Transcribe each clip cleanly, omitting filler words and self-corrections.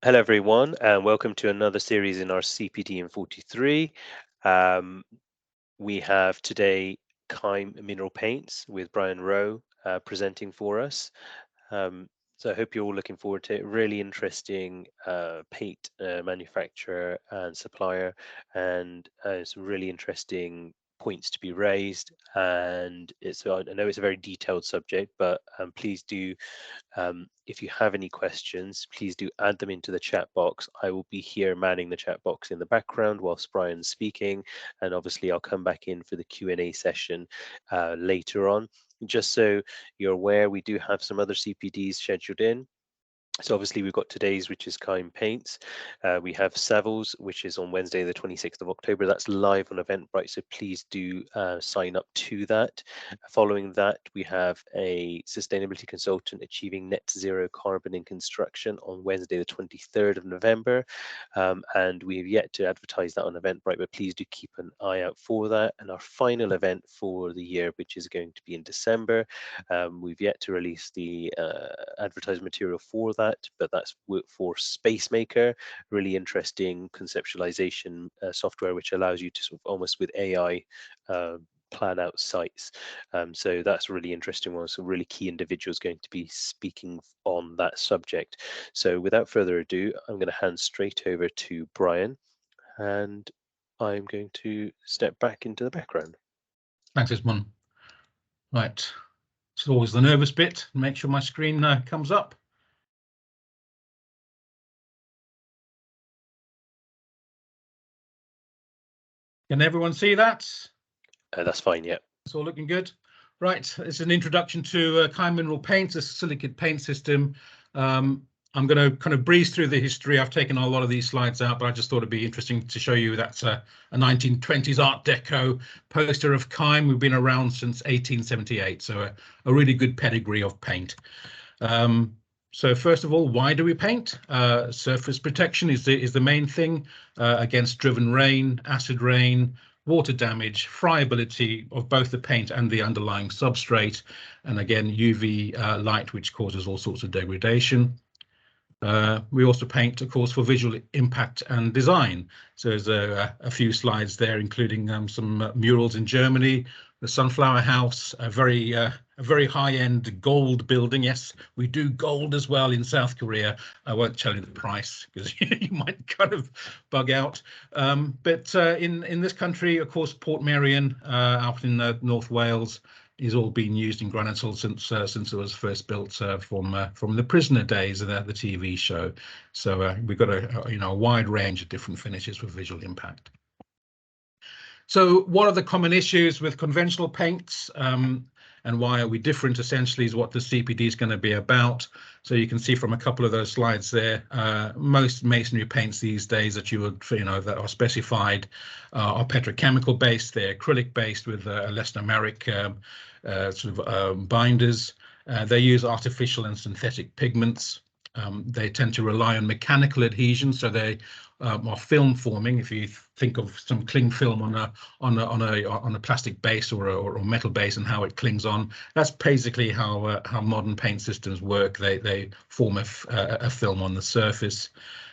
Hello, everyone, and welcome to another series in our CPD in 43. Um, we have today Keim Mineral Paints with Bryan Roe presenting for us. So I hope you're all looking forward to it. Really interesting paint manufacturer and supplier, and some really interesting points to be raised. And I know it's a very detailed subject, but please do if you have any questions, please do add them into the chat box. I will be here manning the chat box in the background whilst Bryan's speaking, and obviously I'll come back in for the Q&A session later on. Just so you're aware, we do have some other CPDs scheduled in. So obviously we've got today's, which is Keim Paints. We have Savills, which is on Wednesday, the 26th of October. That's live on Eventbrite, so please do sign up to that. Following that, we have a sustainability consultant achieving net zero carbon in construction on Wednesday, the 23rd of November. And we have yet to advertise that on Eventbrite, but please do keep an eye out for that. And our final event for the year, which is going to be in December, we've yet to release the advertising material for that, but that's for Spacemaker, really interesting conceptualization software which allows you to sort of almost with AI plan out sites. So that's a really interesting one. Some really key individuals going to be speaking on that subject. So without further ado, I'm going to hand straight over to Bryan, and I'm going to step back into the background. Thanks, Ismon. Right, it's always the nervous bit. Make sure my screen comes up. Can everyone see that? That's fine, yeah. It's all looking good. Right, it's an introduction to Keim Mineral Paints, a silicate paint system. I'm going to kind of breeze through the history. I've taken a lot of these slides out, but I just thought it'd be interesting to show you that's a 1920s Art Deco poster of Keim. We've been around since 1878, so a really good pedigree of paint. So first of all, why do we paint? Surface protection is the main thing against driven rain, acid rain, water damage, friability of both the paint and the underlying substrate, and again UV light, which causes all sorts of degradation. We also paint, of course, for visual impact and design. So there's a few slides there, including some murals in Germany, the Sunflower House, a very high-end gold building. Yes, we do gold as well in South Korea. I won't tell you the price because you might kind of bug out. But in this country, of course, Port Merion out in North Wales is all been used in granitol since it was first built from the Prisoner days of the TV show. So we've got a wide range of different finishes with visual impact. So what are the common issues with conventional paints, and why are we different? Essentially, is what the CPD is going to be about. So you can see from a couple of those slides there, most masonry paints these days that that are specified are petrochemical based. They're acrylic based with elastomeric binders. They use artificial and synthetic pigments. They tend to rely on mechanical adhesion, so they are film forming. If you think of some cling film on a plastic base or a metal base and how it clings on, that's basically how modern paint systems work. They form a film on the surface.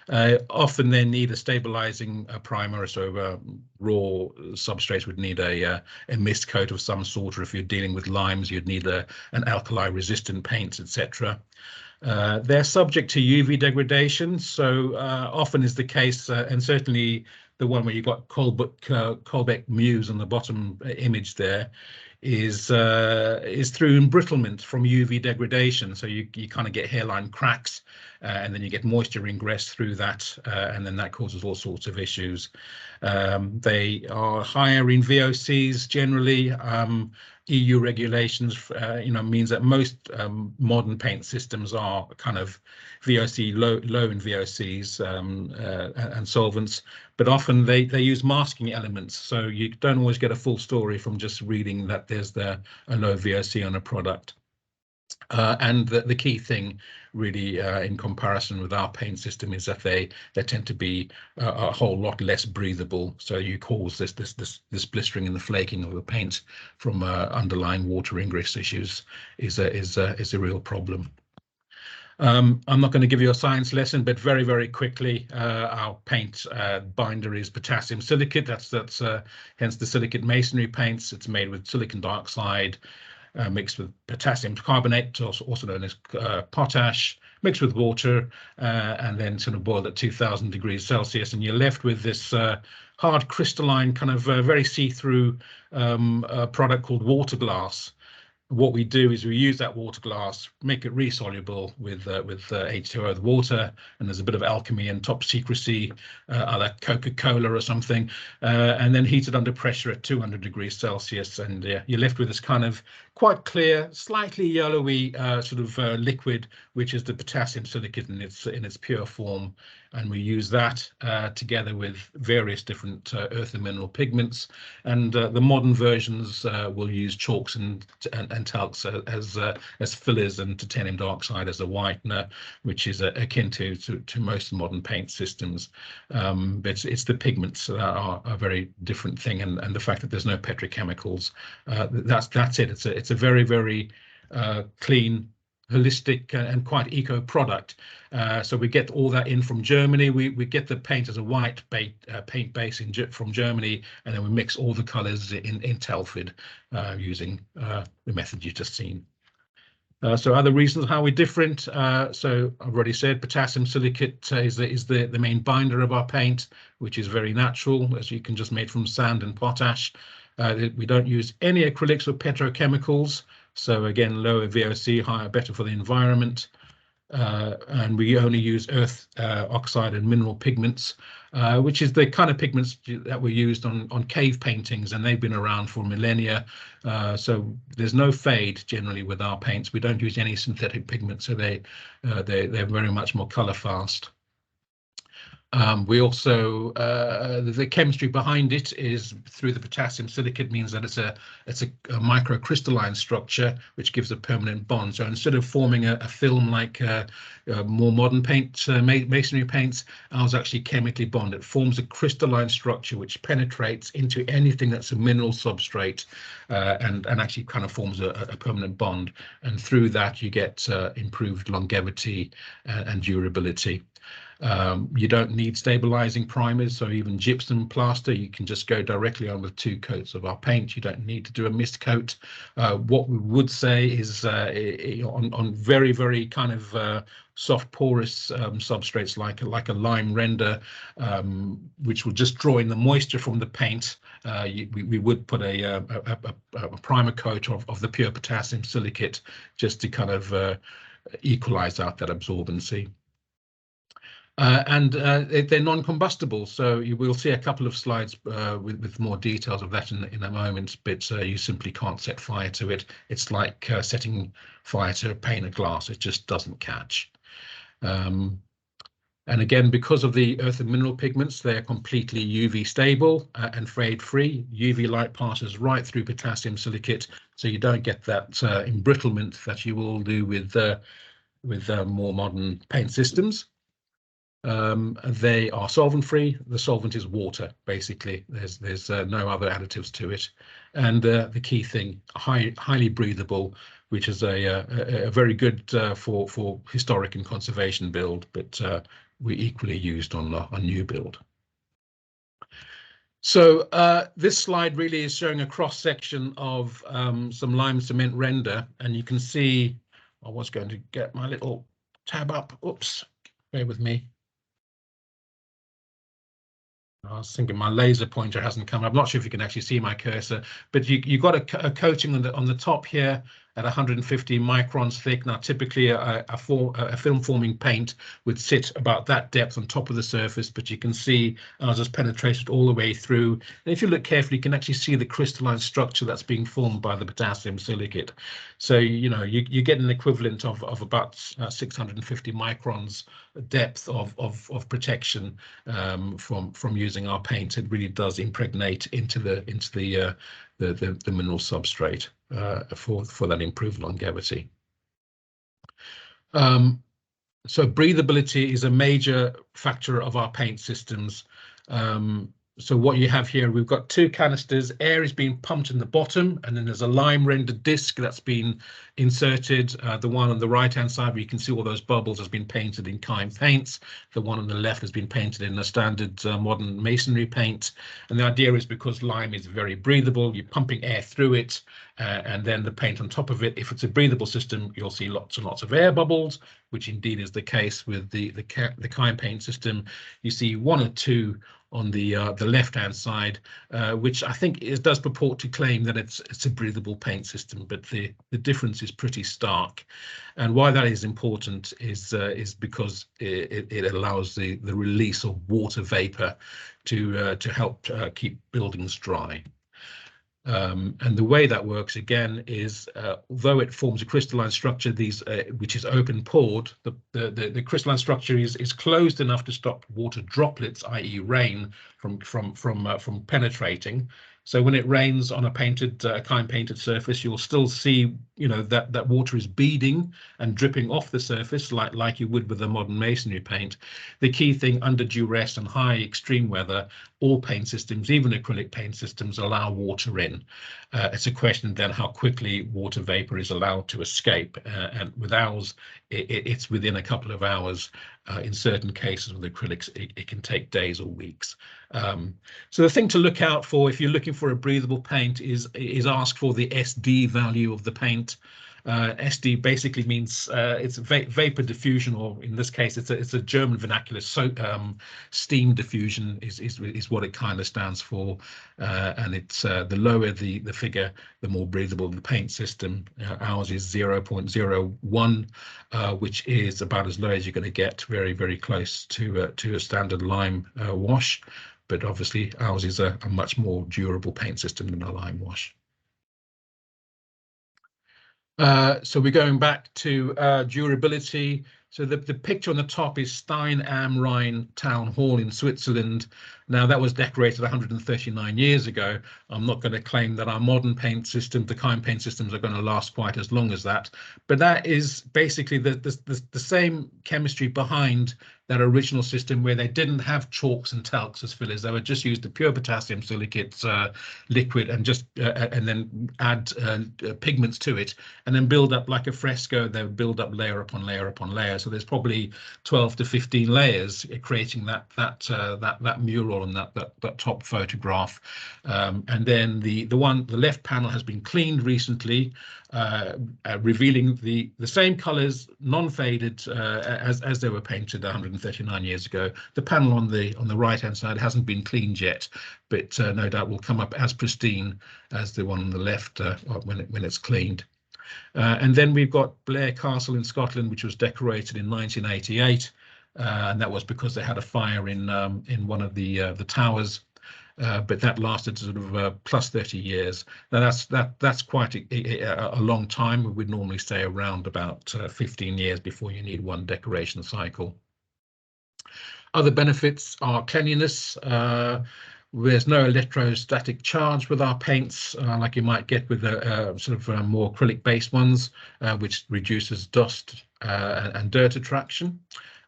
Often they need a stabilizing primer, so raw substrates would need a mist coat of some sort, or if you're dealing with limes, you'd need an alkali resistant paint, etc. They're subject to UV degradation, so often is the case, and certainly the one where you've got Colbeck Muse on the bottom image there is through embrittlement from UV degradation. So you kind of get hairline cracks, and then you get moisture ingress through that, and then that causes all sorts of issues. They are higher in VOCs generally. EU regulations, means that most modern paint systems are kind of VOC low in VOCs and solvents, but often they use masking elements. So you don't always get a full story from just reading that there's a low VOC on a product. And the key thing really in comparison with our paint system is that they tend to be a whole lot less breathable, so you cause this blistering and the flaking of the paint from underlying water ingress issues is a real problem. I'm not going to give you a science lesson, but very, very quickly, our paint binder is potassium silicate. That's hence the silicate masonry paints. It's made with silicon dioxide mixed with potassium carbonate, also known as potash, mixed with water, and then sort of boiled at 2000 degrees Celsius, and you're left with this hard crystalline kind of very see-through product called water glass. What we do is we use that water glass, make it resoluble with H2O, the water, and there's a bit of alchemy and top secrecy, a la Coca-Cola or something, and then heat it under pressure at 200 degrees Celsius, and you're left with this kind of quite clear, slightly yellowy sort of liquid, which is the potassium silicate in its pure form. And we use that together with various different earth and mineral pigments, and the modern versions will use chalks and talcs as fillers, and titanium dioxide as a whitener, which is akin to most modern paint systems. But it's the pigments that are a very different thing, and the fact that there's no petrochemicals. That's it. It's a very, very clean, holistic and quite eco product. So we get all that in from Germany. We get the paint as a white paint base from Germany, and then we mix all the colors in Telford using the method you've just seen. So other reasons how we're different. So I've already said potassium silicate is the main binder of our paint, which is very natural, as you can just made from sand and potash. We don't use any acrylics or petrochemicals. So again, lower VOC, higher, better for the environment. And we only use earth oxide and mineral pigments, which is the kind of pigments that were used on cave paintings, and they've been around for millennia. So there's no fade generally with our paints. We don't use any synthetic pigments, so they're very much more color fast. We also the chemistry behind it is through the potassium silicate, means that it's a microcrystalline structure which gives a permanent bond. So instead of forming a film like more modern paint masonry paints, ours actually chemically bond. It forms a crystalline structure which penetrates into anything that's a mineral substrate, and actually kind of forms a permanent bond. And through that you get improved longevity and durability. You don't need stabilizing primers, so even gypsum plaster, you can just go directly on with 2 coats of our paint. You don't need to do a mist coat. What we would say is on very, very kind of soft porous substrates like a lime render, which will just draw in the moisture from the paint, we would put a primer coat of the pure potassium silicate just to kind of equalize out that absorbency. And they're non-combustible, so you will see a couple of slides with more details of that in a moment, but you simply can't set fire to it. It's like setting fire to a pane of glass. It just doesn't catch. And again, because of the earth and mineral pigments, they're completely UV stable and fade free. UV light passes right through potassium silicate, so you don't get that embrittlement that you will do with more modern paint systems. They are solvent free. The solvent is water, basically. There's no other additives to it, and the key thing, highly breathable, which is a very good for historic and conservation build, but we equally used on new build. So this slide really is showing a cross section of some lime cement render, and you can see, I was going to get my little tab up. Oops, bear with me. I was thinking my laser pointer hasn't come. I'm not sure if you can actually see my cursor, but you got a coating on the top here at 150 microns thick. Now, typically a film forming paint would sit about that depth on top of the surface, but you can see ours has penetrated all the way through. And if you look carefully, you can actually see the crystalline structure that's being formed by the potassium silicate. So, you know, you get an equivalent of about 650 microns depth of protection from using our paint. It really does impregnate into the mineral substrate for that improved longevity. So breathability is a major factor of our paint systems. So what you have here, we've got two canisters, air is being pumped in the bottom, and then there's a lime rendered disc that's been inserted. The one on the right hand side where you can see all those bubbles has been painted in Keim paints. The one on the left has been painted in a standard modern masonry paint. And the idea is because lime is very breathable, you're pumping air through it, and then the paint on top of it. If it's a breathable system, you'll see lots and lots of air bubbles, which indeed is the case with the Keim paint system. You see one or two on the left-hand side, which I think does purport to claim that it's a breathable paint system, but the difference is pretty stark. And why that is important is because it allows the release of water vapor to help keep buildings dry. And the way that works again is, though it forms a crystalline structure, which is open pored, the crystalline structure is closed enough to stop water droplets, i.e., rain, from penetrating. So when it rains on a Keim painted surface, you'll still see, that water is beading and dripping off the surface like you would with a modern masonry paint. The key thing under duress and high extreme weather, all paint systems, even acrylic paint systems, allow water in. It's a question then how quickly water vapor is allowed to escape. And with ours, it's within a couple of hours. In certain cases with acrylics, it can take days or weeks. So the thing to look out for if you're looking for a breathable paint is ask for the SD value of the paint. SD basically means it's vapor diffusion, or in this case, it's a German vernacular. So steam diffusion is what it kind of stands for, and it's the lower the figure, the more breathable the paint system. Ours is 0.01, which is about as low as you're going to get, very, very close to a standard lime wash. But obviously, ours is a much more durable paint system than a lime wash. So we're going back to durability. So the picture on the top is Stein am Rhein Town Hall in Switzerland. Now that was decorated 139 years ago. I'm not going to claim that our modern paint system, the Keim paint systems, are going to last quite as long as that. But that is basically the same chemistry behind that original system, where they didn't have chalks and talcs as fillers. They would just use the pure potassium silicates liquid and just and then add pigments to it, and then build up like a fresco. They would build up layer upon layer upon layer. So there's probably 12 to 15 layers creating that mural and that top photograph. And then the left panel has been cleaned recently, revealing the same colors, non-faded as they were painted 139 years ago. The panel on the right hand side hasn't been cleaned yet, but no doubt will come up as pristine as the one on the left when it's cleaned. And then we've got Blair Castle in Scotland, which was decorated in 1988, and that was because they had a fire in one of the towers. But that lasted sort of plus 30 years. Now that's quite a long time. We'd normally stay around about 15 years before you need one decoration cycle. Other benefits are cleanliness. There's no electrostatic charge with our paints, like you might get with a sort of more acrylic-based ones, which reduces dust and dirt attraction.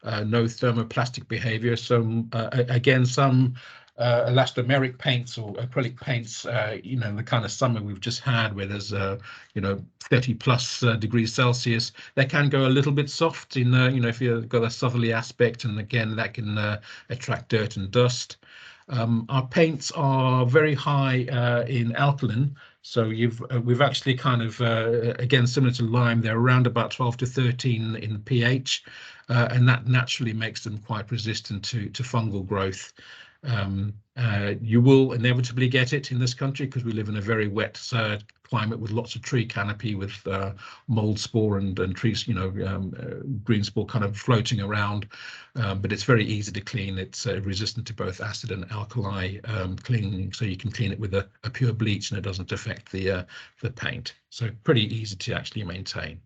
No thermoplastic behavior. So again, some elastomeric paints or acrylic paints, the kind of summer we've just had, where there's 30 plus degrees Celsius, they can go a little bit soft in if you've got a southerly aspect, and again that can attract dirt and dust. Our paints are very high in alkaline, so we've actually kind of again, similar to lime, they're around about 12 to 13 in pH, and that naturally makes them quite resistant to fungal growth. You will inevitably get it in this country because we live in a very wet climate with lots of tree canopy, with mold spore and trees, green spore kind of floating around. But it's very easy to clean. It's resistant to both acid and alkali cleaning, so you can clean it with a pure bleach and it doesn't affect the paint. So pretty easy to actually maintain.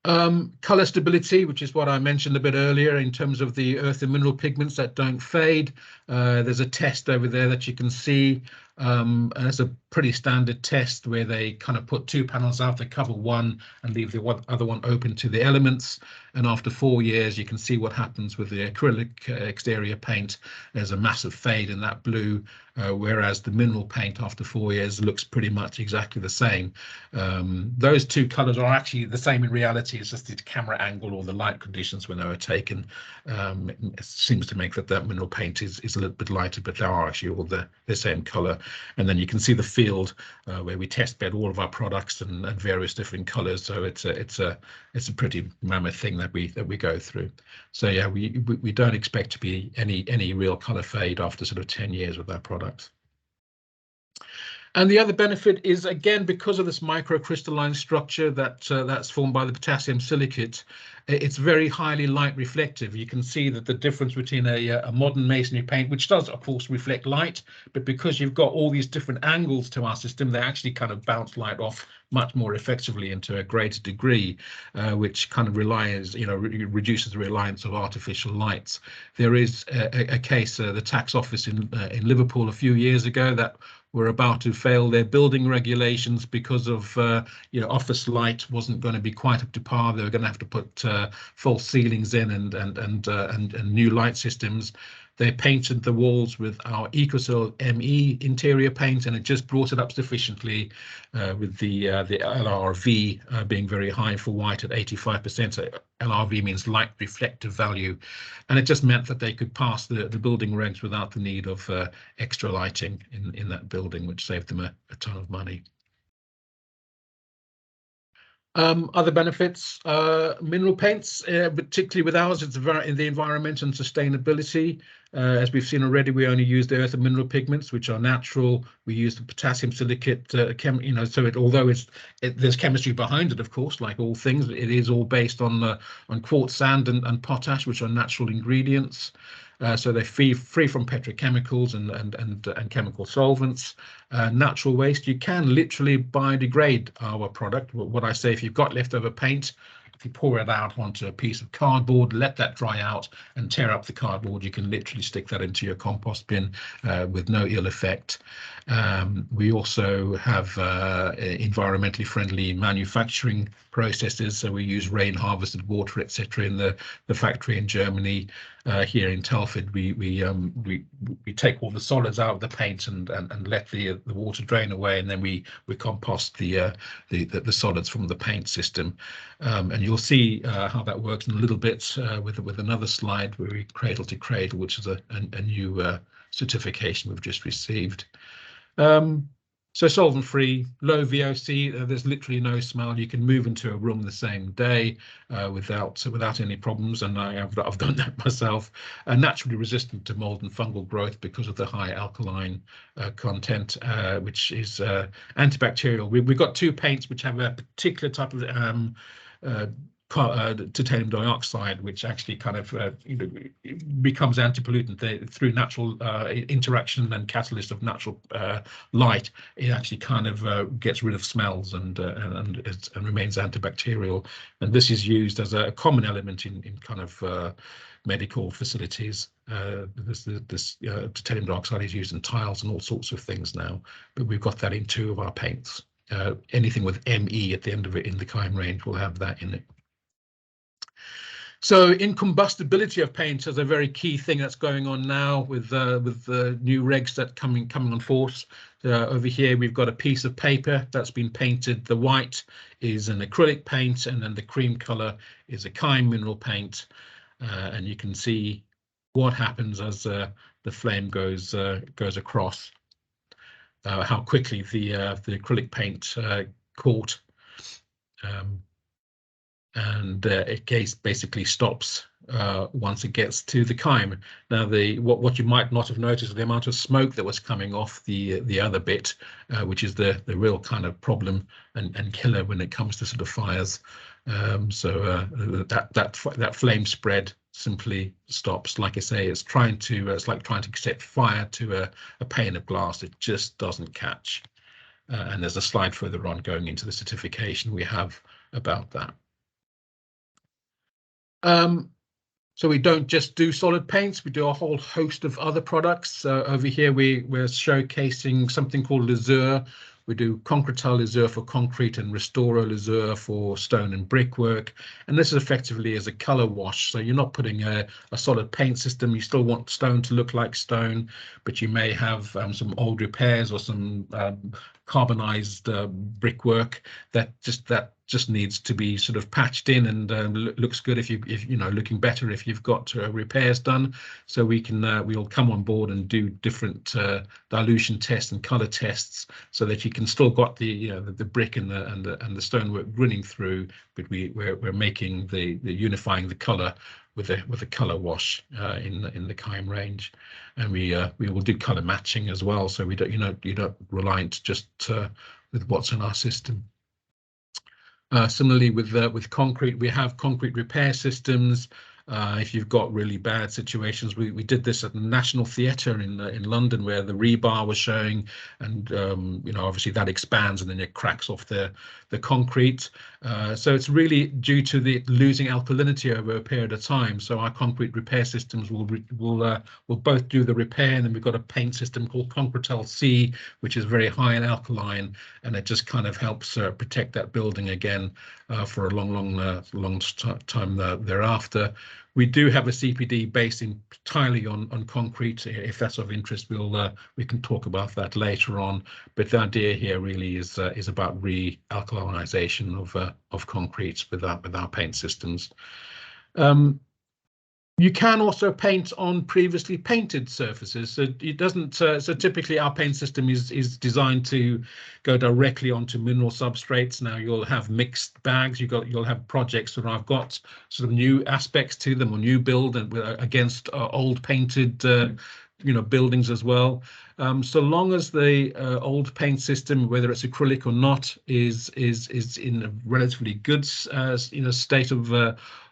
Color stability, which is what I mentioned a bit earlier in terms of the earth and mineral pigments that don't fade. There's a test over there that you can see. And it's a pretty standard test where they kind of put 2 panels out, they cover one and leave the other one open to the elements. And after 4 years, you can see what happens with the acrylic exterior paint. There's a massive fade in that blue, whereas the mineral paint after 4 years looks pretty much exactly the same. Those two colors are actually the same in reality. It's just the camera angle or the light conditions when they were taken. It seems to make that mineral paint is a little bit lighter, but they are actually all the same color. And then you can see the field where we test bed all of our products and various different colors. So it's a pretty mammoth thing that we go through. So yeah, we don't expect to be any real color fade after sort of 10 years with our products. And the other benefit is, again, because of this microcrystalline structure that's formed by the potassium silicate, it's very highly light reflective. You can see that the difference between a modern masonry paint, which does, of course, reflect light, but because you've got all these different angles to our system, they actually kind of bounce light off much more effectively and to a greater degree, which kind of reduces the reliance of artificial lights. There is a case, the tax office in Liverpool a few years ago, that were about to fail their building regulations because of office light wasn't going to be quite up to par. They were going to have to put false ceilings in and new light systems. They painted the walls with our EcoSil ME interior paint, and it just brought it up sufficiently, with the LRV being very high for white at 85%. So LRV means light reflective value, and it just meant that they could pass the building regs without the need of extra lighting in that building, which saved them a ton of money. Other benefits, mineral paints, particularly with ours, it's in the environment and sustainability. As we've seen already, we only use the earth and mineral pigments, which are natural. We use the potassium silicate, so although there's chemistry behind it, of course, like all things, it is all based on quartz sand and potash, which are natural ingredients. So they're free from petrochemicals and chemical solvents. Natural waste, you can literally biodegrade our product. What I say, if you've got leftover paint, if you pour it out onto a piece of cardboard, let that dry out and tear up the cardboard, you can literally stick that into your compost bin with no ill effect. We also have environmentally friendly manufacturing processes. So we use rain harvested water, etc. in the factory in Germany. Here in Telford, we take all the solids out of the paint and let the water drain away, and then we compost the solids from the paint system. And you'll see how that works in a little bit with another slide where we cradle to cradle, which is a new certification we've just received. So solvent free, low VOC, there's literally no smell. You can move into a room the same day without any problems, and I've done that myself. Naturally resistant to mold and fungal growth because of the high alkaline content, which is antibacterial. We've got two paints which have a particular type of titanium dioxide, which actually kind of becomes anti-pollutant through natural interaction and catalyst of natural light. It actually kind of gets rid of smells and remains antibacterial. And this is used as a common element in kind of medical facilities. This titanium dioxide is used in tiles and all sorts of things now, but we've got that in 2 of our paints. Anything with ME at the end of it in the Keim range will have that in it. So incombustibility of paint is a very key thing that's going on now with the new regs that coming on force. Over here we've got a piece of paper that's been painted. The white is an acrylic paint, and then the cream color is a Keim mineral paint. And you can see what happens as the flame goes across. How quickly the acrylic paint caught. And it basically stops once it gets to the Keim. Now, what you might not have noticed is the amount of smoke that was coming off the other bit, which is the real kind of problem and killer when it comes to sort of fires. So that flame spread simply stops. Like I say, it's like trying to set fire to a pane of glass. It just doesn't catch. And there's a slide further on going into the certification we have about that. So we don't just do solid paints, we do a whole host of other products. Over here we're showcasing something called Lazure. We do Concretal Lazure for concrete and Restoro Lazure for stone and brickwork. And this is effectively as a color wash. So you're not putting a solid paint system. You still want stone to look like stone, but you may have some old repairs or some carbonized brickwork that just needs to be sort of patched in and looks good if you know, looking better if you've got repairs done. So we'll come on board and do different dilution tests and color tests so that you can still got the the brick and the stonework running through, but we're making the unifying the color with a color wash in the Keim range. And we will do color matching as well, so we don't you're not reliant just with what's in our system. Similarly with concrete, we have concrete repair systems. If you've got really bad situations, we did this at the National Theatre in London, where the rebar was showing, and obviously that expands and then it cracks off the concrete. So it's really due to the losing alkalinity over a period of time. So our concrete repair systems will both do the repair, and then we've got a paint system called Concretal C, which is very high in alkaline, and it just kind of helps protect that building again for a long time thereafter. We do have a CPD based entirely on concrete. If that's of interest, we can talk about that later on. But the idea here really is about re-alkalinization of concrete with our paint systems. You can also paint on previously painted surfaces. So it doesn't. So typically our paint system is designed to go directly onto mineral substrates. Now you'll have mixed bags. You'll have projects that I've got sort of new aspects to them, or new build and against old painted buildings as well. So long as the old paint system, whether it's acrylic or not, is in a relatively good state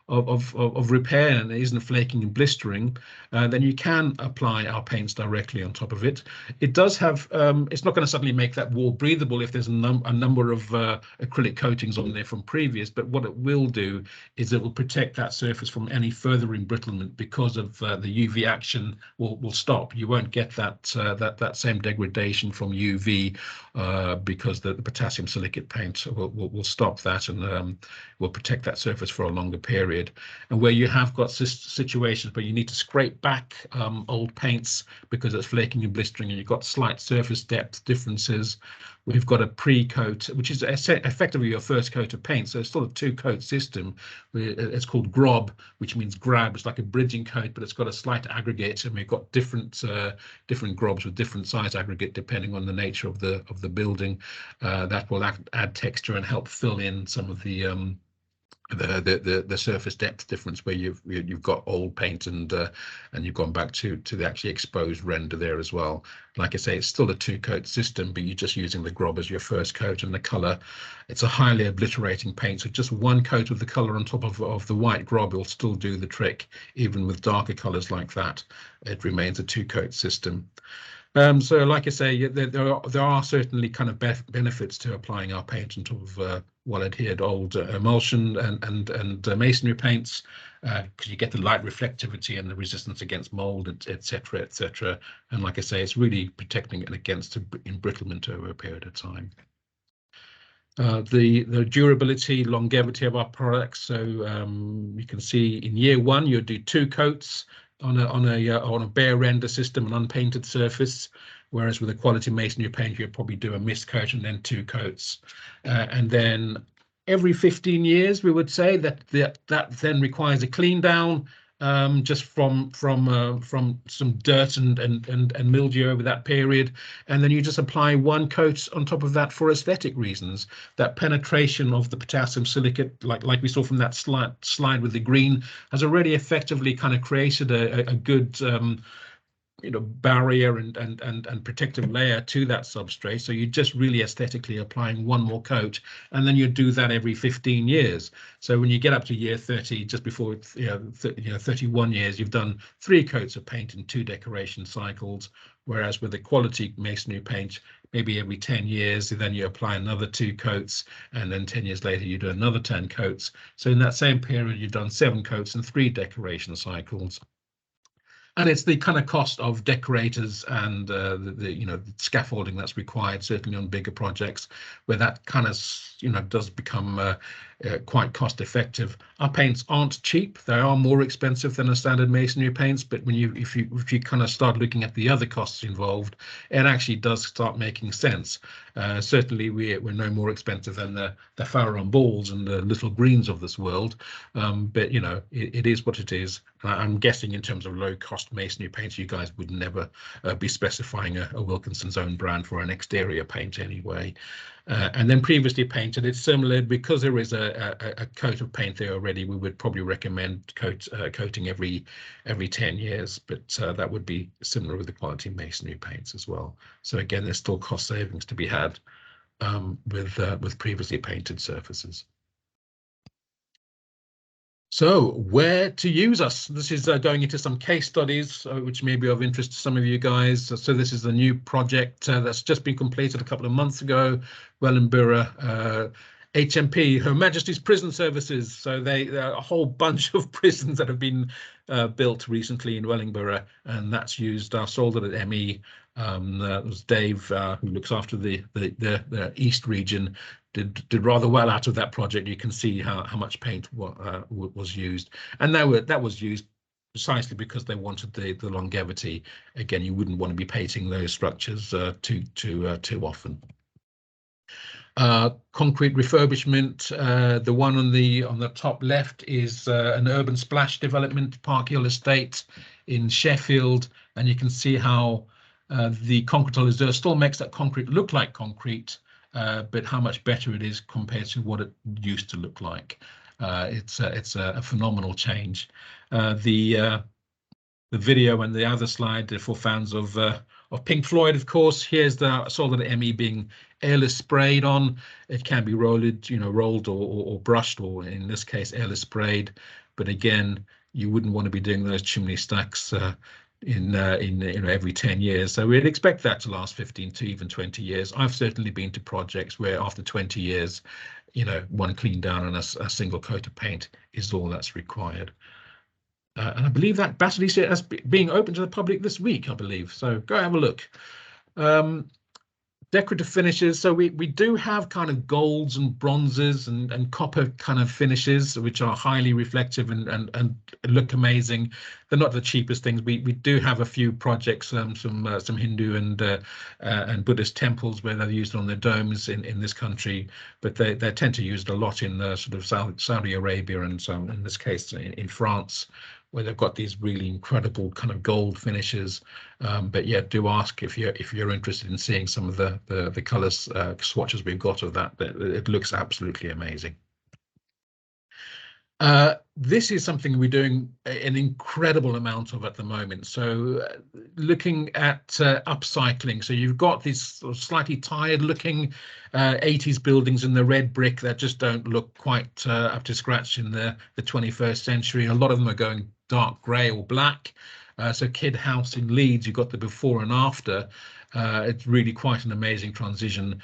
of repair and it isn't flaking and blistering, then you can apply our paints directly on top of it. It does have, it's not going to suddenly make that wall breathable if there's a number of acrylic coatings on there from previous, but what it will do is it will protect that surface from any further embrittlement, because of the UV action will stop. You won't get that same degradation from UV because the potassium silicate paint will stop that and will protect that surface for a longer period. And where you have got situations where you need to scrape back old paints because it's flaking and blistering and you've got slight surface depth differences, we've got a pre-coat, which is effectively your first coat of paint. So it's still a two-coat system. It's called grob, which means grab. It's like a bridging coat, but it's got a slight aggregate, and we've got different grobs with different size aggregate depending on the nature of the building. That will add texture and help fill in some of the surface depth difference where you've got old paint and you've gone back to the actually exposed render there as well. Like I say, it's still a two-coat system, but you're just using the grob as your first coat, and the color, it's a highly obliterating paint, so just one coat of the color on top of the white grob will still do the trick. Even with darker colors like that, it remains a two-coat system. So like I say, there are certainly kind of benefits to applying our paint on top of well-adhered old emulsion and masonry paints, because you get the light reflectivity and the resistance against mold, etc., etc. And like I say, it's really protecting it against embrittlement over a period of time. The durability, longevity of our products. So you can see in year one, you'll do two coats on a bare render system, an unpainted surface, whereas with a quality masonry paint, you'll probably do a mist coat and then two coats, and then every 15 years, we would say that then requires a clean down, just from some dirt and mildew over that period, and then you just apply one coat on top of that for aesthetic reasons. That penetration of the potassium silicate, like we saw from that slide with the green, has already effectively kind of created a good barrier and protective layer to that substrate. So you're just really aesthetically applying one more coat, and then you do that every 15 years. So when you get up to year 30, just before 31 years, you've done 3 coats of paint in 2 decoration cycles. whereas with the quality masonry paint, maybe every 10 years, then you apply another 2 coats, and then 10 years later you do another 10 coats. So in that same period, you've done 7 coats and 3 decoration cycles. And it's the kind of cost of decorators and the scaffolding that's required, certainly on bigger projects, where that kind of does become quite cost effective. Our paints aren't cheap; they are more expensive than a standard masonry paints. But if you kind of start looking at the other costs involved, it actually does start making sense. Certainly, we're no more expensive than the Farrow balls and the little greens of this world, but it is what it is. I'm guessing in terms of low cost masonry paints, you guys would never be specifying a Wilkinson's own brand for an exterior paint anyway. And then previously painted, it's similar because there is a coat of paint there already. We would probably recommend coating every 10 years, but that would be similar with the quality masonry paints as well. So again, there's still cost savings to be had with previously painted surfaces. So where to use us? This is going into some case studies, which may be of interest to some of you guys. So this is a new project that's just been completed a couple of months ago. Wellingborough HMP, Her Majesty's Prison Services. So there are a whole bunch of prisons that have been built recently in Wellingborough, and that's used our soldered at ME. That was Dave, who looks after the East region, did rather well out of that project. You can see how much paint was used, and that was used precisely because they wanted the longevity. Again, you wouldn't want to be painting those structures too often. Concrete refurbishment. The one on the top left is an urban splash development, Park Hill Estate in Sheffield, and you can see how the concrete still makes that concrete look like concrete, but how much better it is compared to what it used to look like. It's a phenomenal change. The video and the other slide for fans of Pink Floyd, of course. Here's the solid ME being airless sprayed on. It can be rolled or brushed, or in this case airless sprayed. But again, you wouldn't want to be doing those chimney stacks in every 10 years. So we'd expect that to last 15 to even 20 years. I've certainly been to projects where after 20 years, one clean down and a single coat of paint is all that's required. And I believe that Basilica is being open to the public this week, I believe. So go have a look. Decorative finishes. So we do have kind of golds and bronzes and copper kind of finishes, which are highly reflective and look amazing. They're not the cheapest things. We do have a few projects, some Hindu and Buddhist temples where they're used on their domes in this country, but they tend to use it a lot in sort of Saudi Arabia and so in this case in France, where they've got these really incredible kind of gold finishes. But yeah, do ask if you're interested in seeing some of the colours swatches we've got of that. It looks absolutely amazing. This is something we're doing an incredible amount of at the moment. So looking at upcycling. So you've got these sort of slightly tired looking 80s buildings in the red brick that just don't look quite up to scratch in the 21st century. A lot of them are going dark grey or black. So Kidd House in Leeds, you've got the before and after. It's really quite an amazing transition.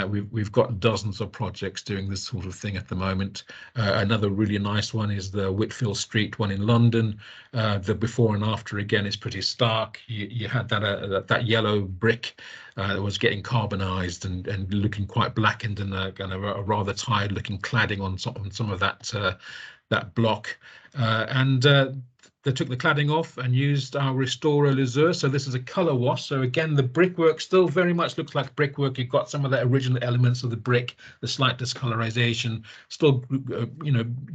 We've got dozens of projects doing this sort of thing at the moment. Another really nice one is the Whitfield Street one in London. The before and after again is pretty stark. You had that yellow brick that was getting carbonized and looking quite blackened, and a rather tired looking cladding on some of that block. They took the cladding off and used our Restorer Lazur. So this is a color wash. So again, the brickwork still very much looks like brickwork. You've got some of the original elements of the brick, the slight discolorization, still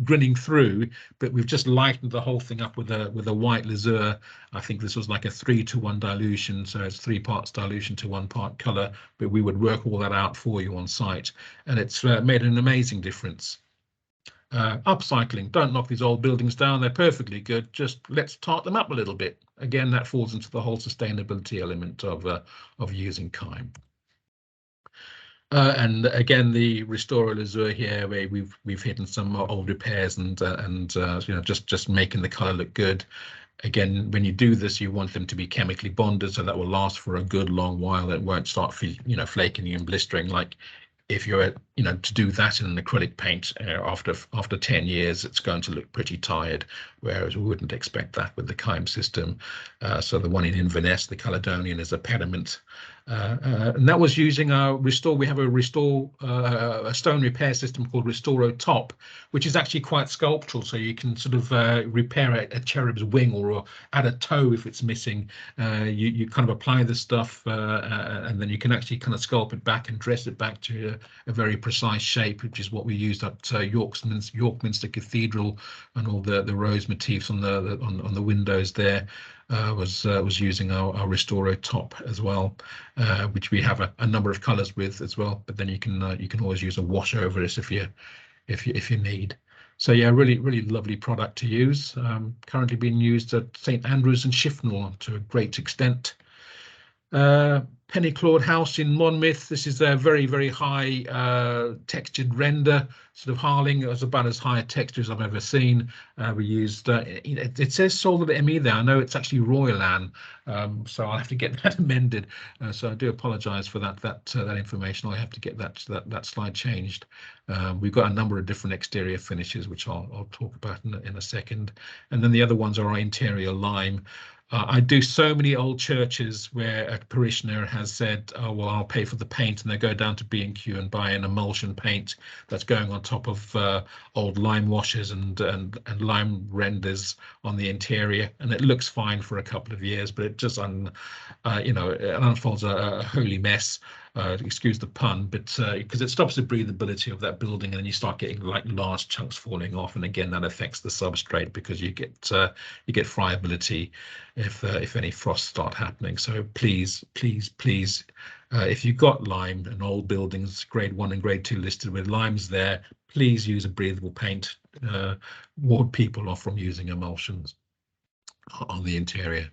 grinning through, but we've just lightened the whole thing up with a white Lazur. I think this was like a 3-to-1 dilution. So it's 3 parts dilution to 1 part color, but we would work all that out for you on site. And it's made an amazing difference. Upcycling, don't knock these old buildings down, they're perfectly good, just let's tart them up a little bit. Again, that falls into the whole sustainability element of using Keim. And again, the Restorer Lazur here, where we've hidden some old repairs and just making the color look good. Again, when you do this, you want them to be chemically bonded, so that will last for a good long while. It won't start, flaking and blistering. Like if you're, to do that in an acrylic paint, after 10 years, it's going to look pretty tired, whereas we wouldn't expect that with the Keim system. So the one in Inverness, the Caledonian, is a pediment. And that was using our Restore. We have a stone repair system called Restoro Top, which is actually quite sculptural. So you can sort of repair a cherub's wing or add a toe if it's missing. You kind of apply the stuff, and then you can actually kind of sculpt it back and dress it back to a very precise shape, which is what we used at York Minster Cathedral, and all the rose motifs on the windows there. Was using our Restoro Top as well, which we have a number of colours with as well. But then you can always use a wash over this if you need. So yeah, really lovely product to use. Currently being used at St Andrews and Shifnal to a great extent. Pennyclawed House in Monmouth. This is a very high textured render, sort of Harling. It was about as high a texture as I've ever seen. We used it says sold at ME there. I know it's actually Royal, so I'll have to get that amended. So I do apologise for that information. I have to get that slide changed. We've got a number of different exterior finishes, which I'll talk about in a second, and then the other ones are our interior lime. I do so many old churches where a parishioner has said, "Oh well, I'll pay for the paint," and they go down to B&Q and buy an emulsion paint that's going on top of old lime washes and lime renders on the interior, and it looks fine for a couple of years, but it just it unfolds a holy mess. Excuse the pun, but because it stops the breathability of that building, and then you start getting like large chunks falling off, and again that affects the substrate because you get friability if any frosts start happening. So please, if you've got lime and old buildings, grade 1 and grade 2 listed with limes there, please use a breathable paint. Ward people off from using emulsions on the interior.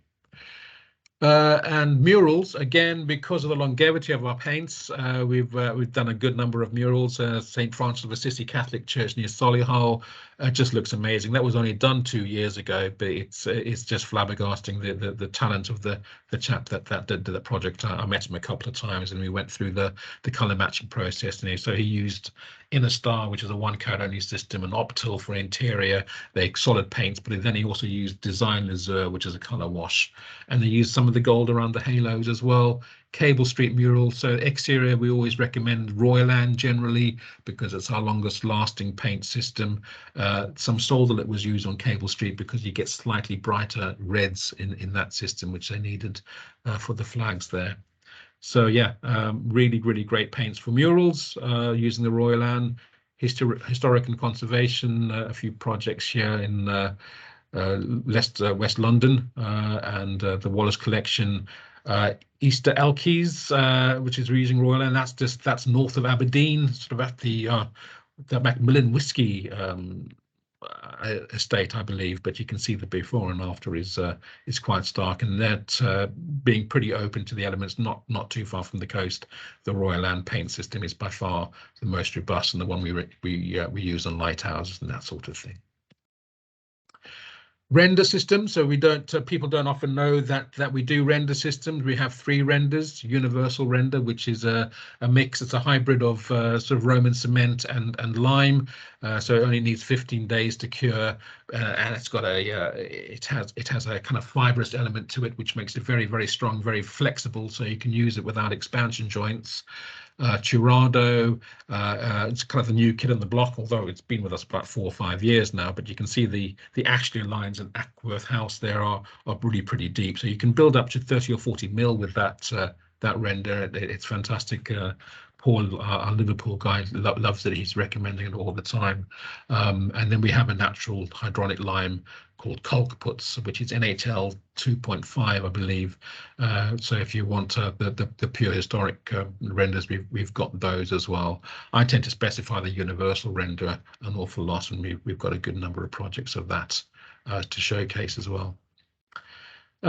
And murals, again, because of the longevity of our paints, we've done a good number of murals. St. Francis of Assisi Catholic Church near Solihull just looks amazing. That was only done 2 years ago, but it's just flabbergasting the talent of the chap that did that project. I met him a couple of times, and we went through the colour matching process. And so he used Innerstar, which is a one coat only system, and Optil for interior. They solid paints, but then he also used Design Lazur, which is a colour wash, and they used some of the gold around the halos as well. Cable Street mural. So exterior, we always recommend Royal generally because it's our longest lasting paint system. Some Soldalit was used on Cable Street because you get slightly brighter reds in that system, which they needed for the flags there. So yeah, really great paints for murals using the Royal Historic and Conservation. A few projects here in West London, and the Wallace Collection. Easter Elkies, which is using Royal, and that's north of Aberdeen, sort of at the Macmillan Whiskey estate, I believe. But you can see the before and after is quite stark, and that being pretty open to the elements, not too far from the coast. The Royal paint system is by far the most robust, and the one we use on lighthouses and that sort of thing. Render system. So we don't, people don't often know that we do render systems. We have 3 renders: universal render, which is a mix. It's a hybrid of sort of Roman cement and lime. So it only needs 15 days to cure, and it's got it has a kind of fibrous element to it, which makes it very strong, very flexible. So you can use it without expansion joints. Churado, it's kind of the new kid on the block, although it's been with us about 4 or 5 years now. But you can see the Ashley lines and Ackworth House there are really pretty deep, so you can build up to 30 or 40 mil with that render. It's fantastic. Paul, our Liverpool guy, loves it. He's recommending it all the time. And then we have a natural hydronic lime called Kolkputs, which is NHL 2.5, I believe. So if you want the pure historic renders, we've got those as well. I tend to specify the universal render an awful lot, and we've got a good number of projects of that to showcase as well.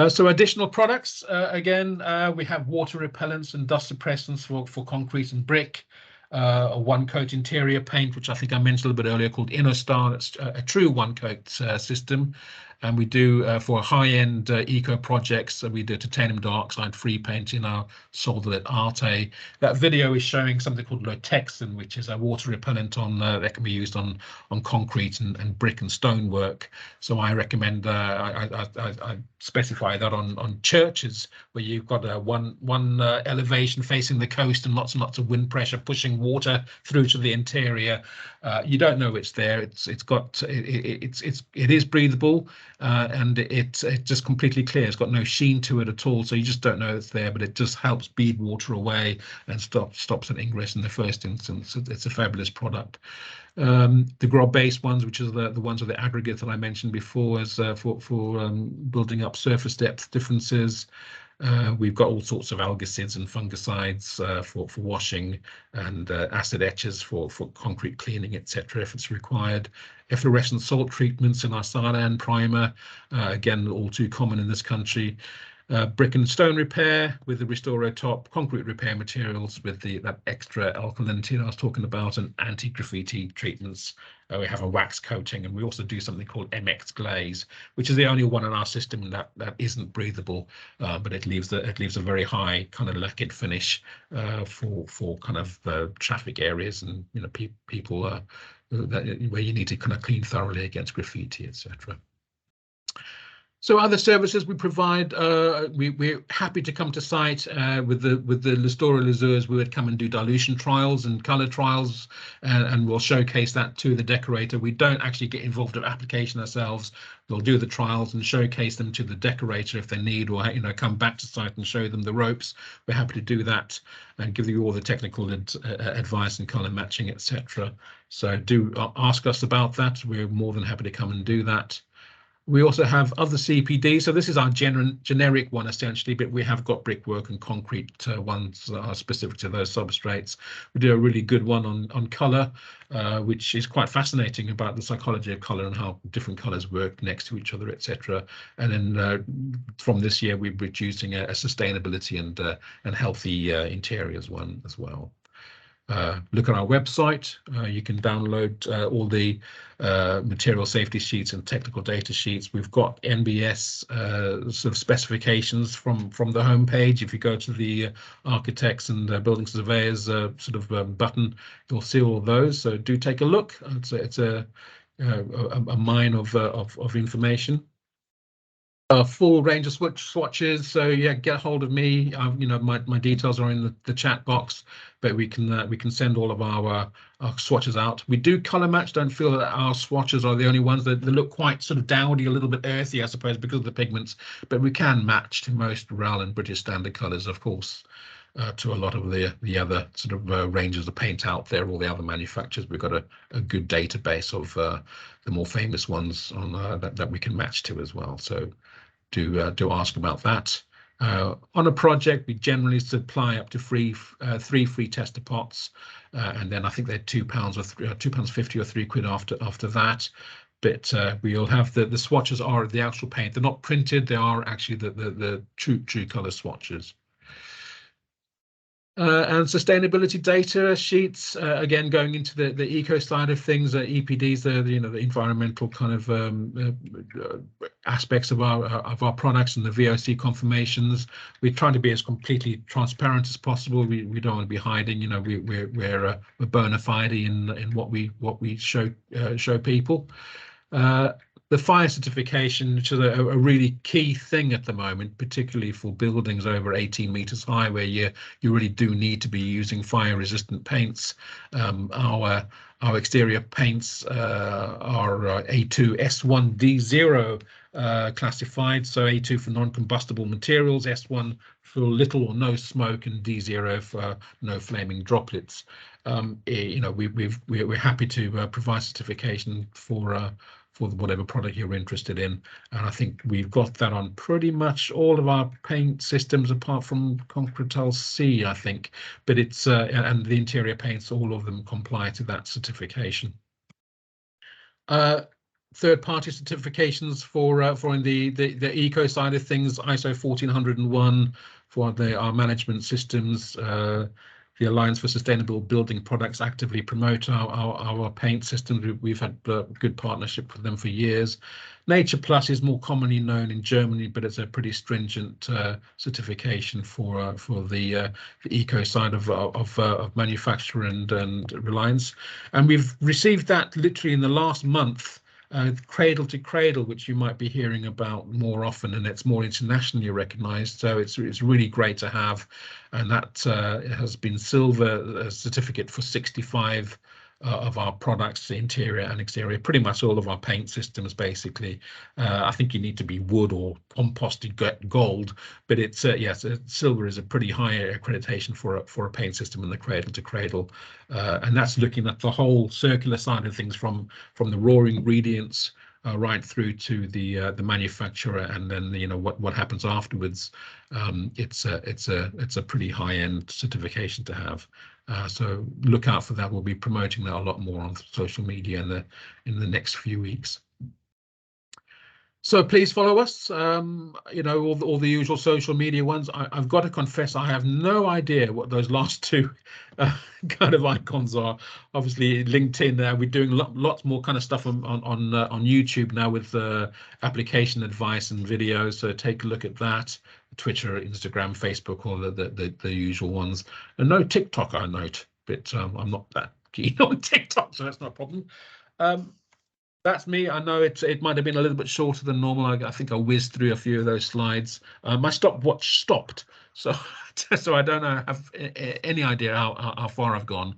So additional products, again, we have water repellents and dust suppressants for concrete and brick. A one-coat interior paint, which I think I mentioned a little bit earlier, called Innerstar. It's a true one-coat system. and we do for high-end eco projects. So we do titanium dioxide free paint in our solder Arte. That video is showing something called Lotexan, which is a water repellent on that can be used on concrete and brick and stonework. So I recommend I specify that on churches where you've got one elevation facing the coast and lots of wind pressure pushing water through to the interior. You don't know it's there. It is breathable, and it's just completely clear. It's got no sheen to it at all, so you just don't know it's there. But it just helps bead water away and stops an ingress in the first instance. It's a fabulous product. The grob-based ones, which is the ones with the aggregate that I mentioned before, is for building up surface depth differences. We've got all sorts of algicids and fungicides for washing, and acid etchers for concrete cleaning, etc. if it's required. Efflorescent salt treatments in our Sardan primer, again, all too common in this country. Brick and stone repair with the Restoro top, concrete repair materials with that extra alkalinity I was talking about, and anti-graffiti treatments. We have a wax coating, and we also do something called MX glaze, which is the only one in our system that isn't breathable, but it leaves a very high kind of lacquered finish for kind of traffic areas, and people where you need to kind of clean thoroughly against graffiti, etc. So other services we provide, we're happy to come to site with the Listora lasers. We would come and do dilution trials and color trials, and we'll showcase that to the decorator. We don't actually get involved in application ourselves. We'll do the trials and showcase them to the decorator if they need, or come back to site and show them the ropes. We're happy to do that and give you all the technical advice and color matching, etc. So do ask us about that. We're more than happy to come and do that. We also have other CPD. So this is our generic one essentially, but we have got brickwork and concrete ones that are specific to those substrates. We do a really good one on color, which is quite fascinating about the psychology of color and how different colors work next to each other, etc. And then from this year, we're producing a sustainability and healthy interiors one as well. Look at our website. You can download all the material safety sheets and technical data sheets. We've got NBS sort of specifications from the homepage. If you go to the architects and building surveyors sort of button, you'll see all of those. So do take a look. It's a mine of information. A full range of swatches, so yeah, get a hold of me. My details are in the chat box, but we can send all of our swatches out. We do color match. Don't feel that our swatches are the only ones that look quite sort of dowdy, a little bit earthy, I suppose, because of the pigments, but we can match to most RAL and British standard colors, of course, to a lot of the other sort of ranges of paint out there, all the other manufacturers. We've got a good database of the more famous ones on that we can match to as well. So do ask about that. On a project, we generally supply up to three free tester pots, and then I think they're £2 or £2.50 or £3 after that. But we'll have the swatches are the actual paint. They're not printed. They are actually the true color swatches. And sustainability data sheets, again, going into the eco side of things, EPDs, the environmental kind of aspects of our products, and the VOC confirmations. We try to be as completely transparent as possible. We don't want to be hiding. We're bona fide in what we show people. The fire certification, which is a really key thing at the moment, particularly for buildings over 18 meters high, where you really do need to be using fire-resistant paints. Our exterior paints are A2 S1D0 classified, so A2 for non-combustible materials, S1 for little or no smoke, and D0 for no flaming droplets. We're happy to provide certification for whatever product you're interested in, and I think we've got that on pretty much all of our paint systems apart from Concretel C, I think, but it's and the interior paints, all of them comply to that certification. Third-party certifications for in the eco side of things, ISO 14001 for our management systems, the Alliance for Sustainable Building Products actively promote our paint systems. We've had good partnership with them for years. Nature Plus is more commonly known in Germany, but it's a pretty stringent certification for the eco side of manufacture and reliance. And we've received that literally in the last month. Cradle to Cradle, which you might be hearing about more often, and it's more internationally recognised. So it's really great to have, and that has been silver certificate for 65 of our products, interior and exterior, pretty much all of our paint systems basically. I think you need to be wood or composted gold, but it's yes, silver is a pretty high accreditation for a paint system in the cradle to cradle, and that's looking at the whole circular side of things from the raw ingredients right through to the manufacturer, and then what happens afterwards. It's a pretty high-end certification to have. So look out for that. We'll be promoting that a lot more on social media in the next few weeks. So please follow us. All the usual social media ones. I've got to confess, I have no idea what those last two kind of icons are. Obviously, LinkedIn. We're doing lots more kind of stuff on YouTube now with application advice and videos. So take a look at that. Twitter, Instagram, Facebook, all the usual ones. And no TikTok, I note, but I'm not that keen on TikTok, so that's not a problem. That's me. I know it might have been a little bit shorter than normal. I think I whizzed through a few of those slides. My stopwatch stopped, so so I don't know have any idea how far I've gone.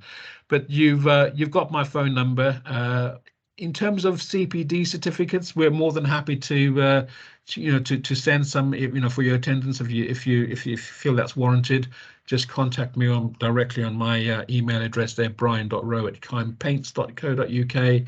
But you've got my phone number. In terms of CPD certificates, we're more than happy to send some for your attendance if you feel that's warranted. Just contact me directly on my email address there, brian.roe@keimpaints.co.uk.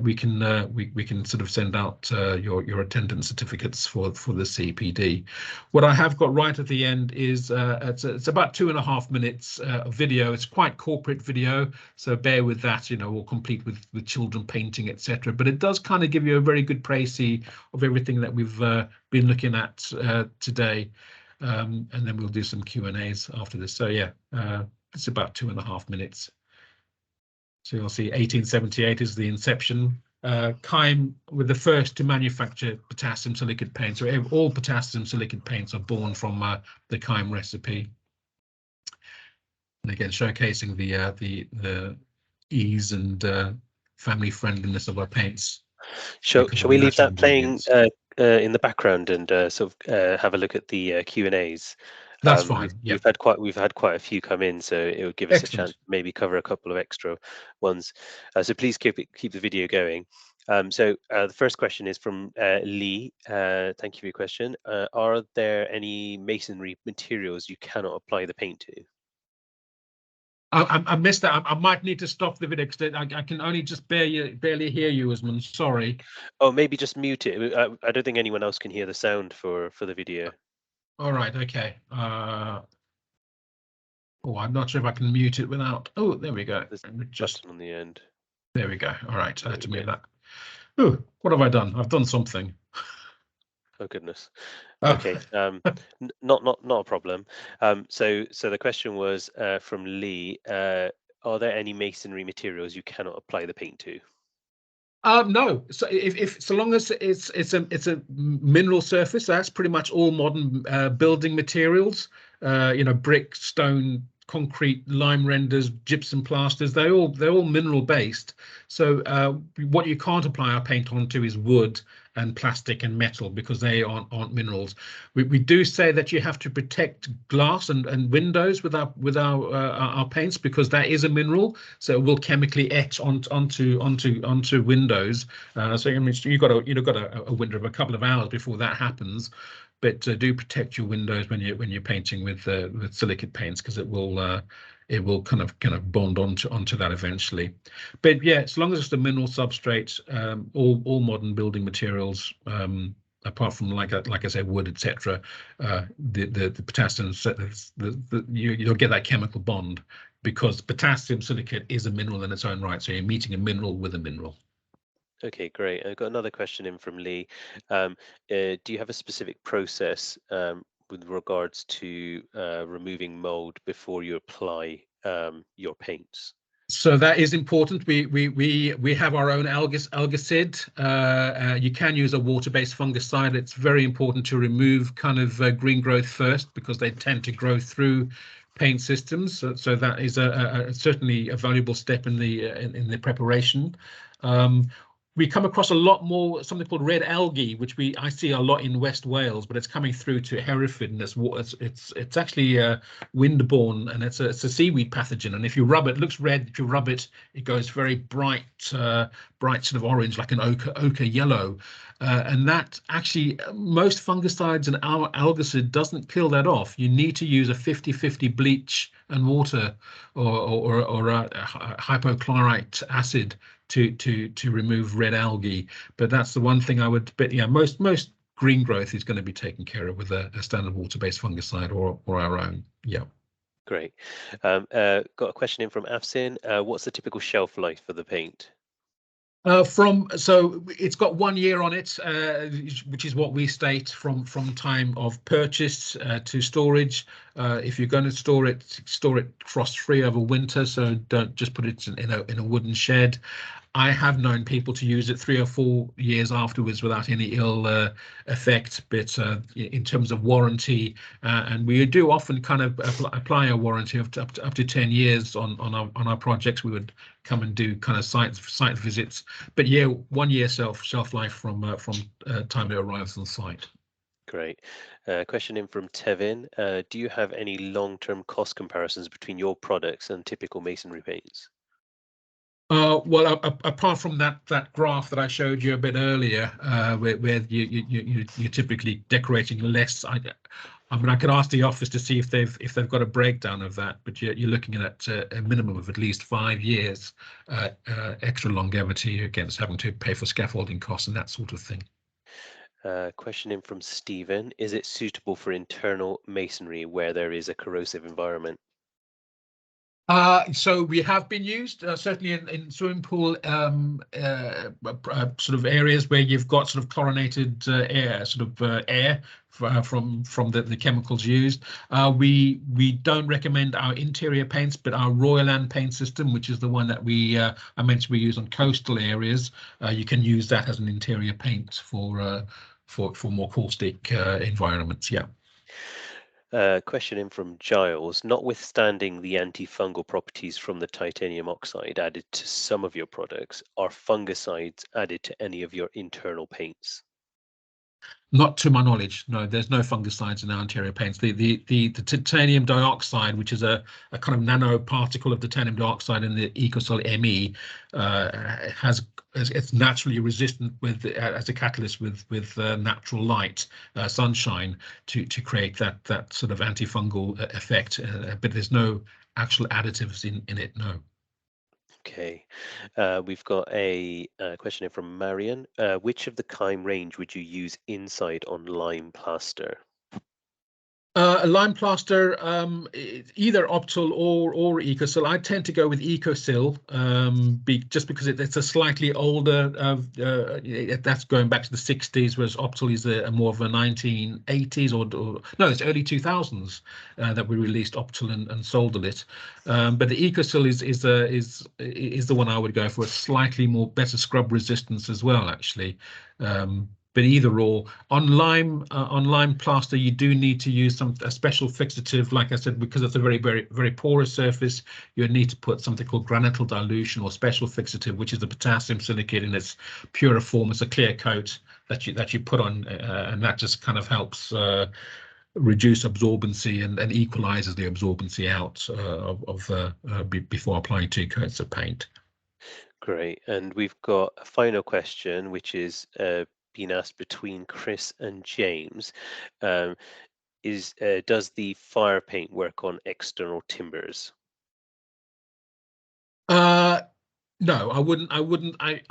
We can sort of send out your attendance certificates for the CPD. What I have got right at the end is it's about 2.5 minutes of video. It's quite corporate video, so bear with that. All complete with children painting, etc. But it does kind of give you a very good précis of everything that we've been looking at today. And then we'll do some Q&As after this. So yeah, it's about 2.5 minutes. So you'll see 1878 is the inception. Keim were the first to manufacture potassium silicate paint. So all potassium silicate paints are born from the Keim recipe. And again, showcasing the ease and family friendliness of our paints. Shall we leave that playing in the background and sort of have a look at the Q&As? That's fine. We've had quite a few come in, so it would give us a chance to maybe cover a couple of extra ones. So please keep the video going. So the first question is from Lee. Thank you for your question. Are there any masonry materials you cannot apply the paint to? I missed that. I might need to stop the video because I can only just barely hear you, Usman. Sorry. Oh, maybe just mute it. I don't think anyone else can hear the sound for the video. All right. Okay. Oh, I'm not sure if I can mute it without. Oh, there we go. There's a button on the end. There we go. All right. I had to mute that. Oh, what have I done? I've done something. Oh goodness. Okay. Not a problem. So the question was from Lee. Are there any masonry materials you cannot apply the paint to? No. So if so long as it's a mineral surface, that's pretty much all modern building materials. Brick, stone, concrete, lime renders, gypsum plasters. They're all mineral based. So what you can't apply our paint onto is wood and plastic and metal, because they aren't minerals. We do say that you have to protect glass and windows with our paints, because that is a mineral, so it will chemically etch onto windows. So I mean, you've got a window of a couple of hours before that happens. But do protect your windows when you're painting with silicate paints, because it will kind of bond onto that eventually. But yeah, as long as it's the mineral substrate, all modern building materials, apart from like I said, wood, etc., the potassium, you'll get that chemical bond, because potassium silicate is a mineral in its own right. So you're meeting a mineral with a mineral. Okay, great. I've got another question in from Lee. Do you have a specific process with regards to removing mold before you apply your paints? So that is important. We have our own algicid. You can use a water-based fungicide. It's very important to remove kind of green growth first because they tend to grow through paint systems. So that is certainly a valuable step in the preparation. Um, we come across a lot more something called red algae, which I see a lot in West Wales, but it's coming through to Hereford, and it's actually windborne, and it's a seaweed pathogen. And if you rub it, it looks red. If you rub it, it goes very bright, bright sort of orange, like an ochre yellow. And that actually, most fungicides and our algicid doesn't kill that off. You need to use a 50-50 bleach and water, or a hypochlorite acid to remove red algae. But that's the one thing I would. But yeah, most green growth is going to be taken care of with a standard water-based fungicide or our own. Yeah. Great. Got a question in from Afsin. What's the typical shelf life for the paint? So it's got 1 year on it, which is what we state from time of purchase to storage. If you're going to store it frost-free over winter. So don't just put it in a wooden shed. I have known people to use it 3 or 4 years afterwards without any ill effect. But in terms of warranty, and we do often kind of apply a warranty of up to 10 years on our projects. We would come and do kind of site visits. But yeah, 1 year shelf life from time it arrives on site. Great. Question in from Tevin. Do you have any long-term cost comparisons between your products and typical masonry paints? Well, apart from that graph that I showed you a bit earlier, where you're typically decorating less, I mean, I could ask the office to see if they've got a breakdown of that, but you're looking at a minimum of at least 5 years extra longevity against having to pay for scaffolding costs and that sort of thing. Question in from Stephen. Is it suitable for internal masonry where there is a corrosive environment? So we have been used certainly in swimming pool sort of areas where you've got sort of chlorinated air from the chemicals used. We don't recommend our interior paints, but our Royal paint system, which is the one that I mentioned we use on coastal areas, you can use that as an interior paint for more caustic environments. Yeah. Question in from Giles. Notwithstanding the antifungal properties from the titanium oxide added to some of your products, are fungicides added to any of your internal paints? Not to my knowledge, no. There's no fungicides in our interior paints. The titanium dioxide, which is a kind of nanoparticle of titanium dioxide in the EcoCell ME, it's naturally resistant as a catalyst with natural light, sunshine, to create that sort of antifungal effect. But there's no actual additives in it. No. Okay. We've got a question in from Marion. Which of the Keim range would you use inside on lime plaster? A lime plaster, either Optal or Ecosil. I tend to go with Ecosil, just because it's a slightly older. That's going back to the 60s, whereas Optal is a more of a 1980s or no, it's early 2000s that we released Optal and sold it. But the Ecosil is the one I would go for. It's slightly more better scrub resistance as well, actually. But either or. On lime plaster, you do need to use a special fixative, like I said, because it's a very porous surface. You need to put something called granityl dilution or special fixative, which is the potassium silicate in its purer form. It's a clear coat that you put on, and that just kind of helps reduce absorbency and equalizes the absorbency out before applying 2 coats of paint. Great. And we've got a final question, which is being asked between Chris and James. Um, does the fire paint work on external timbers? Uh, No, I wouldn't. I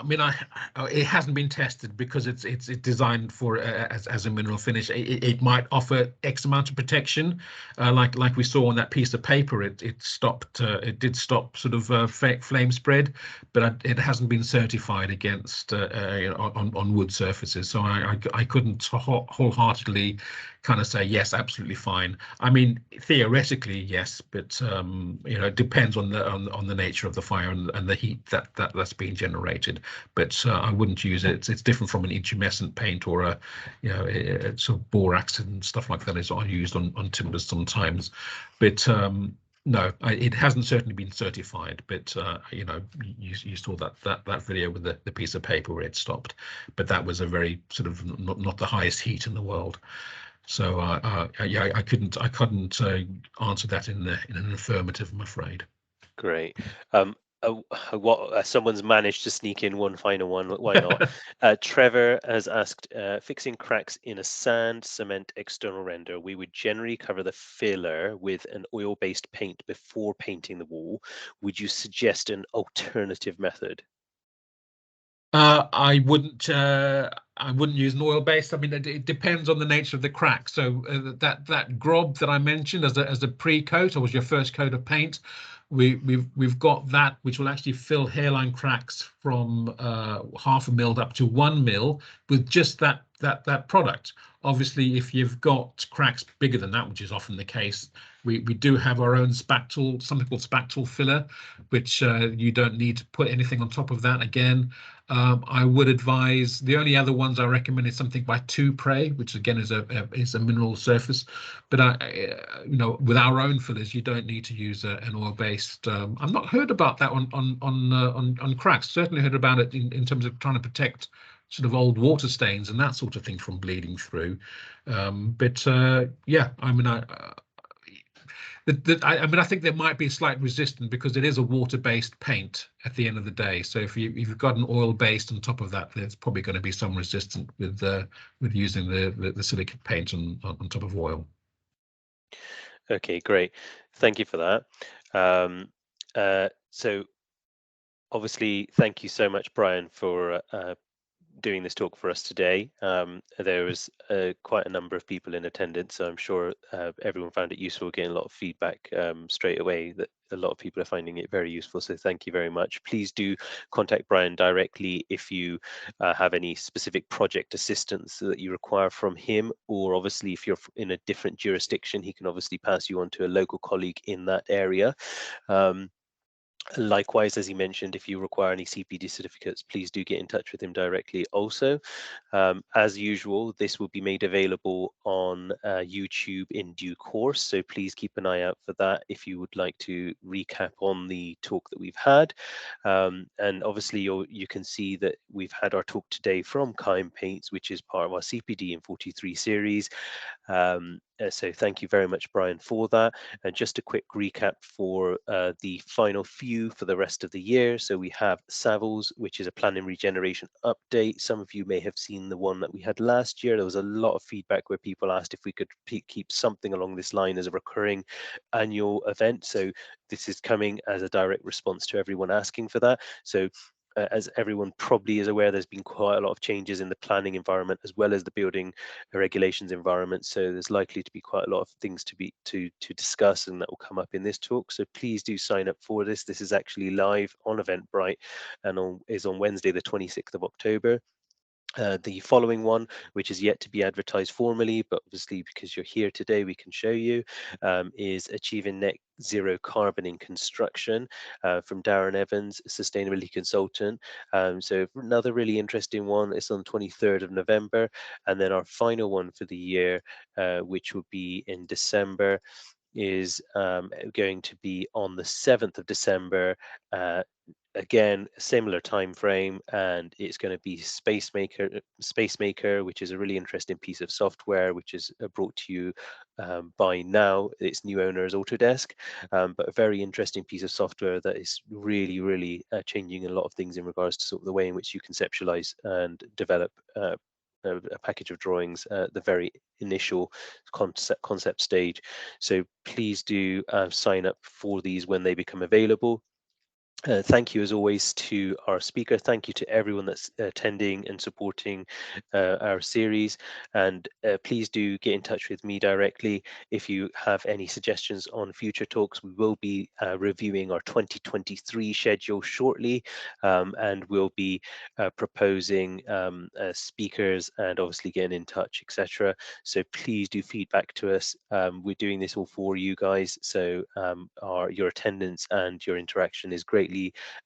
mean, it hasn't been tested because it's designed for as a mineral finish. It might offer X amount of protection, like we saw on that piece of paper. It stopped. It did stop sort of flame spread, but it hasn't been certified against on wood surfaces. So I couldn't wholeheartedly kind of say yes, absolutely fine. I mean, theoretically, yes, but it depends on the nature of the fire and the heat that's being generated. But I wouldn't use it. It's different from an intumescent paint or a sort of borax and stuff like that is used on timbers sometimes. But no, it hasn't certainly been certified. But you saw that video with the piece of paper where it stopped, but that was a very sort of not the highest heat in the world. So yeah, I couldn't answer that in an affirmative, I'm afraid. Great. What someone's managed to sneak in one final one. Why not? Trevor has asked, fixing cracks in a sand cement external render. We would generally cover the filler with an oil-based paint before painting the wall. Would you suggest an alternative method? I wouldn't. I wouldn't use an oil base. I mean, it depends on the nature of the crack. So that grob that I mentioned as a pre-coat, or was your first coat of paint, we've got that, which will actually fill hairline cracks from 0.5 mil up to 1 mil with just that product. Obviously, if you've got cracks bigger than that, which is often the case, we do have our own spactul, something called spactul filler, which you don't need to put anything on top of that again. I would advise the only other ones I recommend is something by Two Pray, which again is a mineral surface. But with our own fillers, you don't need to use an oil-based. I've not heard about that on cracks. Certainly heard about it in terms of trying to protect sort of old water stains and that sort of thing from bleeding through. But yeah, I mean, I mean, I think there might be a slight resistance because it is a water-based paint at the end of the day. So if you've got an oil-based on top of that, there's probably going to be some resistance with using the silicate paint on top of oil. Okay, great. Thank you for that. So obviously, thank you so much, Brian, for doing this talk for us today. There was quite a number of people in attendance, so I'm sure everyone found it useful, getting a lot of feedback straight away, that a lot of people are finding it very useful. So thank you very much. Please do contact Brian directly if you have any specific project assistance that you require from him, or obviously if you're in a different jurisdiction, he can obviously pass you on to a local colleague in that area. Likewise, as he mentioned, if you require any CPD certificates, please do get in touch with him directly also. As usual, this will be made available on YouTube in due course, so please keep an eye out for that if you would like to recap on the talk that we've had. And obviously, you can see that we've had our talk today from Keim Paints, which is part of our CPD in 43 series. So thank you very much, Brian, for that. And just a quick recap for the final few for the rest of the year. So we have Savills, which is a planning regeneration update. Some of you may have seen the one that we had last year. There was a lot of feedback where people asked if we could keep something along this line as a recurring annual event. So this is coming as a direct response to everyone asking for that. So as everyone probably is aware, there's been quite a lot of changes in the planning environment as well as the building regulations environment. So there's likely to be quite a lot of things to discuss, and that will come up in this talk. So please do sign up for this. This is actually live on Eventbrite and is on Wednesday, the 26th of October. The following one, which is yet to be advertised formally, but obviously because you're here today, we can show you, is Achieving Net Zero Carbon in Construction from Darren Evans, sustainability consultant. So another really interesting one. It's on 23rd of November. And then our final one for the year, which will be in December, is going to be on the 7th of December. Again, a similar time frame, and it's going to be Spacemaker, which is a really interesting piece of software, which is brought to you by now its new owner is Autodesk, but a very interesting piece of software that is really changing a lot of things in regards to sort of the way in which you conceptualize and develop a package of drawings at the very initial concept stage. So please do sign up for these when they become available. Thank you, as always, to our speaker. Thank you to everyone that's attending and supporting our series. And please do get in touch with me directly if you have any suggestions on future talks. We will be reviewing our 2023 schedule shortly, and we'll be proposing speakers and obviously getting in touch, etc. So please do feedback to us. We're doing this all for you guys, so your attendance and your interaction is greatly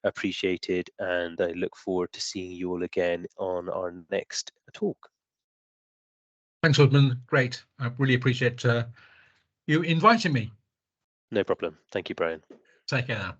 appreciated, and I look forward to seeing you all again on our next talk. Thanks, Woodman. Great. I really appreciate you inviting me. No problem. Thank you, Brian. Take care now.